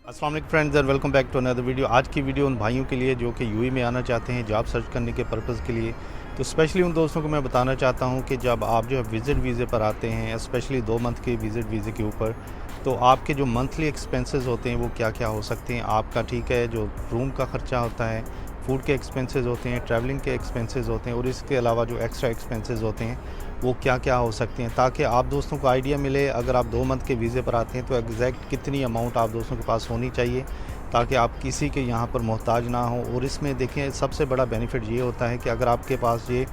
अस्सलाम वालेकुम friends and welcome back to another video. आज की वीडियो उन भाइयों के लिए जो कि यूएई में आना चाहते हैं जॉब सर्च करने के पर्पज़ के लिए। तो स्पेशली उन दोस्तों को मैं बताना चाहता हूं कि जब आप जो है विज़िट वीज़े पर आते हैं, स्पेशली 2 मंथ के विज़िट वीज़े के ऊपर, तो आपके जो मंथली एक्सपेंसेस होते हैं वो क्या क्या हो सकते हैं। आपका ठीक है जो रूम का ख़र्चा होता है, फूड के एक्सपेंसेस होते हैं, ट्रैवलिंग के एक्सपेंसेस होते हैं और इसके अलावा जो एक्स्ट्रा एक्सपेंसेस होते हैं वो क्या क्या हो सकते हैं, ताकि आप दोस्तों को आइडिया मिले अगर आप 2 मंथ के वीज़े पर आते हैं तो एग्जैक्ट कितनी अमाउंट आप दोस्तों के पास होनी चाहिए, ताकि आप किसी के यहाँ पर मोहताज ना हो। और इसमें देखें सबसे बड़ा बेनिफिट ये होता है कि अगर आपके पास ये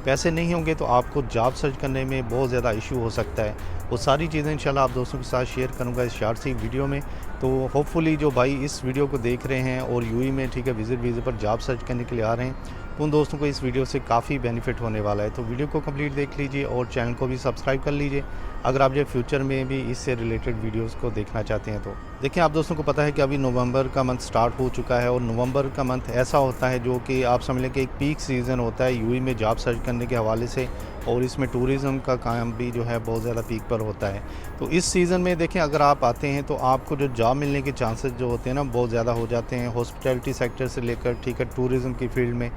पैसे नहीं होंगे तो आपको जॉब सर्च करने में बहुत ज़्यादा इशू हो सकता है। वो सारी चीज़ें इंशाल्लाह आप दोस्तों के साथ शेयर करूँगा इस शॉर्ट सी वीडियो में। तो होपफुली जो भाई इस वीडियो को देख रहे हैं और यूएई में ठीक है विज़िट वीज़े पर जॉब सर्च करने के लिए आ रहे हैं, तो उन दोस्तों को इस वीडियो से काफ़ी बेनिफिट होने वाला है। तो वीडियो को कंप्लीट देख लीजिए और चैनल को भी सब्सक्राइब कर लीजिए अगर आप जो फ्यूचर में भी इससे रिलेटेड वीडियोस को देखना चाहते हैं। तो देखिए आप दोस्तों को पता है कि अभी नवंबर का मंथ स्टार्ट हो चुका है और नवंबर का मंथ ऐसा होता है जो कि आप समझ लें कि एक पीक सीज़न होता है यूएई में जॉब सर्च करने के हवाले से, और इसमें टूरिज़म का काम भी जो है बहुत ज़्यादा पीक पर होता है। तो इस सीज़न में देखें अगर आप आते हैं तो आपको जो जॉब मिलने के चांसेस जो होते हैं ना बहुत ज़्यादा हो जाते हैं। हॉस्पिटैलिटी सेक्टर से लेकर ठीक है टूरिज़म की फील्ड में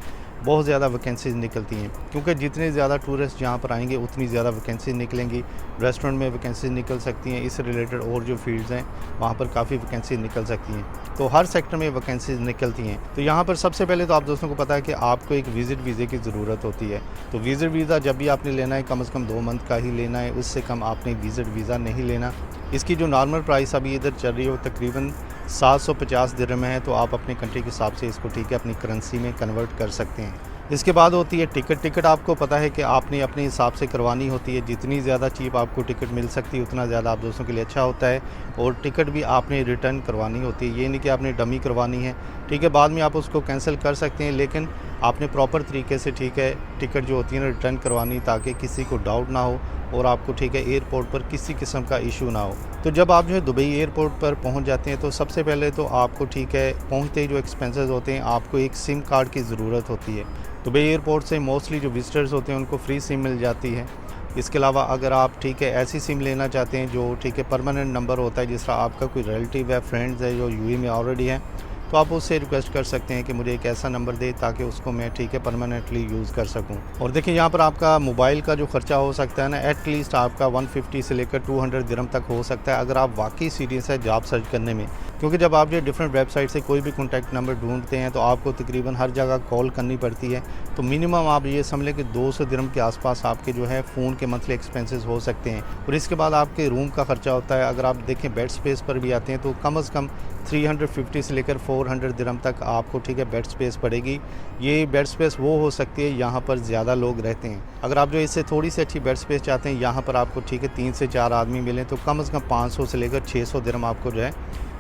बहुत ज़्यादा वैकेंसीज़ निकलती हैं, क्योंकि जितने ज़्यादा टूरिस्ट यहाँ पर आएंगे उतनी ज़्यादा वैकेंसी निकलेंगी। रेस्टोरेंट में वैकेंसी निकल सकती हैं, इससे रिलेटेड और जो फील्ड्स हैं वहाँ पर काफ़ी वैकेंसी निकल सकती हैं। तो हर सेक्टर में वैकेंसीज निकलती हैं। तो यहाँ पर सबसे पहले तो आप दोस्तों को पता है कि आपको एक विज़िट वीज़े की ज़रूरत होती है। तो विज़िट वीज़ा जब भी आपने लेना है कम से कम 2 मंथ का ही लेना है, उससे कम आपने विज़िट वीज़ा नहीं लेना। इसकी जो नॉर्मल प्राइस अभी इधर चल रही है वो तकरीबन 750 दिरहम है। तो आप अपनी कंट्री के हिसाब से इसको ठीक है अपनी करेंसी में कन्वर्ट कर सकते हैं। इसके बाद होती है टिकट आपको पता है कि आपने अपने हिसाब से करवानी होती है। जितनी ज़्यादा चीप आपको टिकट मिल सकती है उतना ज़्यादा आप दोस्तों के लिए अच्छा होता है। और टिकट भी आपने रिटर्न करवानी होती है, ये नहीं कि आपने डमी करवानी है, ठीक है बाद में आप उसको कैंसिल कर सकते हैं, लेकिन आपने प्रॉपर तरीके से ठीक है टिकट जो होती है ना रिटर्न करवानी, ताकि किसी को डाउट ना हो और आपको ठीक है एयरपोर्ट पर किसी किस्म का इशू ना हो। तो जब आप जो है दुबई एयरपोर्ट पर पहुंच जाते हैं तो सबसे पहले तो आपको ठीक है पहुंचते ही जो एक्सपेंसेस होते हैं आपको एक सिम कार्ड की ज़रूरत होती है। दुबई एयरपोर्ट से मोस्टली जो विजिटर्स होते हैं उनको फ्री सिम मिल जाती है। इसके अलावा अगर आप ठीक है ऐसी सिम लेना चाहते हैं जो ठीक है परमानेंट नंबर होता है, जिस तरह आपका कोई रिलेटिव है, फ्रेंड्स है जो यूएई में ऑलरेडी है, तो आप उससे रिक्वेस्ट कर सकते हैं कि मुझे एक ऐसा नंबर दे ताकि उसको मैं ठीक है परमानेंटली यूज़ कर सकूं। और देखिए यहाँ पर आपका मोबाइल का जो ख़र्चा हो सकता है ना एटलीस्ट आपका 150 से लेकर 200 दिरहम तक हो सकता है, अगर आप वाकई सीरियस है जॉब सर्च करने में। क्योंकि जब आप जो डिफरेंट वेबसाइट से कोई भी कॉन्टैक्ट नंबर ढूंढते हैं तो आपको तकरीबन हर जगह कॉल करनी पड़ती है। तो मिनिमम आप ये समझ लें कि 200 दिरहम के आसपास आपके जो है फ़ोन के मंथली एक्सपेंसेस हो सकते हैं। और इसके बाद आपके रूम का ख़र्चा होता है। अगर आप देखें बेड स्पेस पर भी आते हैं तो कम से कम 350 से लेकर 400 दिरहम तक आपको ठीक है बेड स्पेस पड़ेगी। ये बेड स्पेस वो हो सकती है यहाँ पर ज़्यादा लोग रहते हैं। अगर आप जो इससे थोड़ी सी अच्छी बेड स्पेस चाहते हैं, यहाँ पर आपको ठीक है 3 से 4 आदमी मिलें तो कम से कम 500 से लेकर 600 दिरहम आपको जो है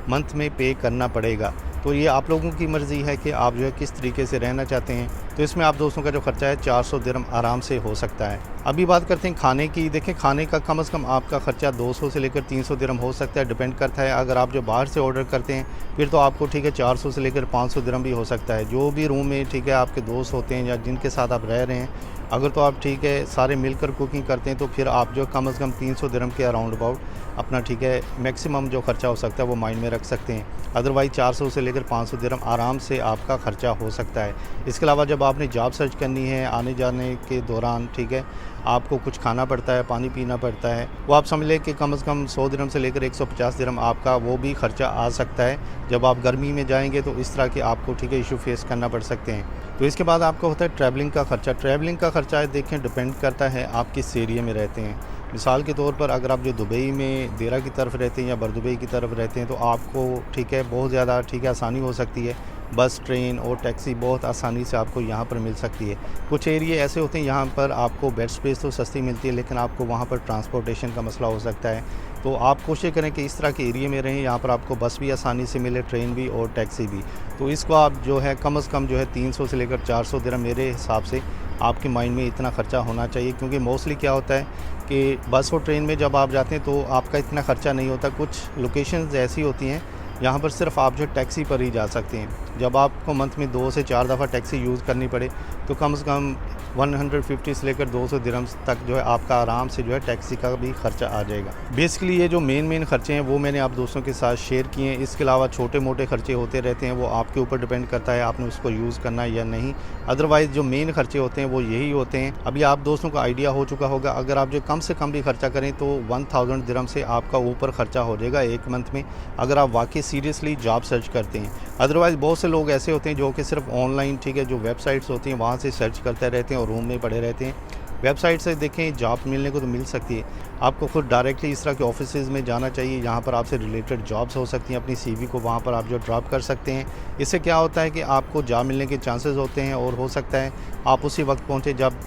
मंथ में पे करना पड़ेगा। तो ये आप लोगों की मर्ज़ी है कि आप जो है किस तरीके से रहना चाहते हैं। तो इसमें आप दोस्तों का जो ख़र्चा है 400 दिरहम आराम से हो सकता है। अभी बात करते हैं खाने की। देखें खाने का कम से कम आपका ख़र्चा 200 से लेकर 300 दिरहम हो सकता है, डिपेंड करता है। अगर आप जो बाहर से ऑर्डर करते हैं फिर तो आपको ठीक है 400 से लेकर 500 दिरहम भी हो सकता है। जो भी रूम में ठीक है आपके दोस्त होते हैं या जिनके साथ आप रह रहे हैं, अगर तो आप ठीक है सारे मिलकर कुकिंग करते हैं तो फिर आप जो कम से कम 300 दिरहम के अराउंड अबाउट अपना ठीक है मैक्सिमम जो ख़र्चा हो सकता है वो माइंड में रख सकते हैं। अदरवाइज़ 400 से लेकर 500 दिरहम आराम से आपका ख़र्चा हो सकता है। इसके अलावा जब आपने जॉब सर्च करनी है आने जाने के दौरान ठीक है आपको कुछ खाना पड़ता है, पानी पीना पड़ता है, वो आप समझ लें कि कम से कम 100 दिरहम से लेकर 150 दिरहम आपका वो भी ख़र्चा आ सकता है। जब आप गर्मी में जाएंगे तो इस तरह के आपको ठीक है इशू फेस करना पड़ सकते हैं। तो इसके बाद आपका होता है ट्रैवलिंग का ख़र्चा। ट्रैवलिंग का ख़र्चा देखें डिपेंड करता है आप किस एरिया में रहते हैं। मिसाल के तौर पर अगर आप जो दुबई में देरा की तरफ रहते हैं या बरदुबई की तरफ रहते हैं तो आपको ठीक है बहुत ज़्यादा ठीक है आसानी हो सकती है। बस, ट्रेन और टैक्सी बहुत आसानी से आपको यहाँ पर मिल सकती है। कुछ एरिया ऐसे होते हैं यहाँ पर आपको बेड स्पेस तो सस्ती मिलती है, लेकिन आपको वहाँ पर ट्रांसपोर्टेशन का मसला हो सकता है। तो आप कोशिश करें कि इस तरह के एरिया में रहें, यहाँ पर आपको बस भी आसानी से मिले, ट्रेन भी और टैक्सी भी। तो इसको आप जो है कम से कम जो है 300 से लेकर 400 दिरहम मेरे हिसाब से आपके माइंड में इतना ख़र्चा होना चाहिए। क्योंकि मोस्टली क्या होता है कि बस और ट्रेन में जब आप जाते हैं तो आपका इतना ख़र्चा नहीं होता। कुछ लोकेशंस ऐसी होती हैं यहाँ पर सिर्फ आप जो टैक्सी पर ही जा सकते हैं। जब आपको मंथ में 2 से 4 दफ़ा टैक्सी यूज़ करनी पड़े तो कम से कम 150 से लेकर 200 दिरहम्स तक जो है आपका आराम से जो है टैक्सी का भी खर्चा आ जाएगा। बेसिकली ये जो मेन खर्चे हैं वो मैंने आप दोस्तों के साथ शेयर किए हैं। इसके अलावा छोटे मोटे खर्चे होते रहते हैं, वो आपके ऊपर डिपेंड करता है आपने उसको यूज़ करना है या नहीं। अदरवाइज़ जो मेन खर्चे होते हैं वो यही होते हैं। अभी आप दोस्तों को आइडिया हो चुका होगा, अगर आप जो कम से कम भी खर्चा करें तो 1000 दिरहम से आपका ऊपर खर्चा हो जाएगा एक मंथ में, अगर आप वाकई सीरियसली जॉब सर्च करते हैं। अदरवाइज़ बहुत से लोग ऐसे होते हैं जो कि सिर्फ ऑनलाइन, ठीक है, जो वेबसाइट्स होती हैं वहाँ से सर्च करते रहते हैं और रूम में पड़े रहते हैं। वेबसाइट से देखें जॉब मिलने को तो मिल सकती है, आपको खुद डायरेक्टली इस तरह के ऑफिसेज़ में जाना चाहिए जहाँ पर आपसे रिलेटेड जॉब्स हो सकती हैं। अपनी सीवी को वहाँ पर आप जो ड्रॉप कर सकते हैं। इससे क्या होता है कि आपको जॉब मिलने के चांसेस होते हैं और हो सकता है आप उसी वक्त पहुँचे जब,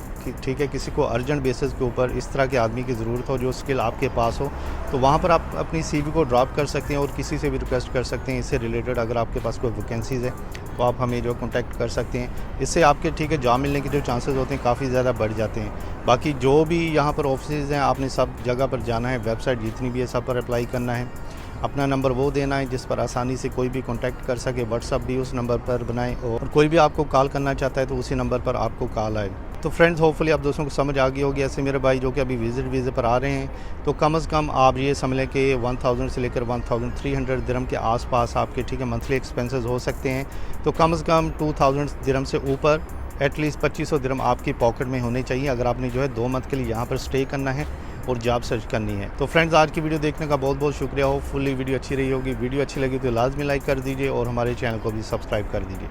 ठीक है, किसी को अर्जेंट बेसिस के ऊपर इस तरह के आदमी की ज़रूरत हो जो स्किल आपके पास हो, तो वहाँ पर आप अपनी सीवी को ड्रॉप कर सकते हैं और किसी से भी रिक्वेस्ट कर सकते हैं इससे रिलेटेड। अगर आपके पास कोई वैकेंसीज़ है तो आप हमें जो कॉन्टैक्ट कर सकते हैं। इससे आपके, ठीक है, जॉब मिलने के जो चांसेस होते हैं काफ़ी ज़्यादा बढ़ जाते हैं। बाकी जो भी यहाँ पर ऑफिसेज़ हैं आपने सब जगह पर जाना है, वेबसाइट जितनी भी है सब पर अप्लाई करना है। अपना नंबर वो देना है जिस पर आसानी से कोई भी कांटेक्ट कर सके। व्हाट्सअप भी उस नंबर पर बनाएं और कोई भी आपको कॉल करना चाहता है तो उसी नंबर पर आपको कॉल आए। तो फ्रेंड्स, होपफुली आप दोस्तों को समझ आ गई होगी। ऐसे मेरे भाई जो कि अभी विजिट वीज़े पर आ रहे हैं तो कम से कम आप ये समझ लें कि 1000 से लेकर 1300 दिरहम के आसपास आपके, ठीक है, मंथली एक्सपेंसेस हो सकते हैं। तो कम से कम 2000 दिरहम से ऊपर एटलीस्ट 2500 दिरहम आपकी पॉकेट में होने चाहिए अगर आपने जो है 2 मंथ के लिए यहाँ पर स्टे करना है और जॉब सर्च करनी है। तो फ्रेंड्स, आज की वीडियो देखने का बहुत बहुत शुक्रिया। हो फुल्ली वीडियो अच्छी रही होगी। वीडियो अच्छी लगी तो लाजमी लाइक कर दीजिए और हमारे चैनल को भी सब्सक्राइब कर दीजिए।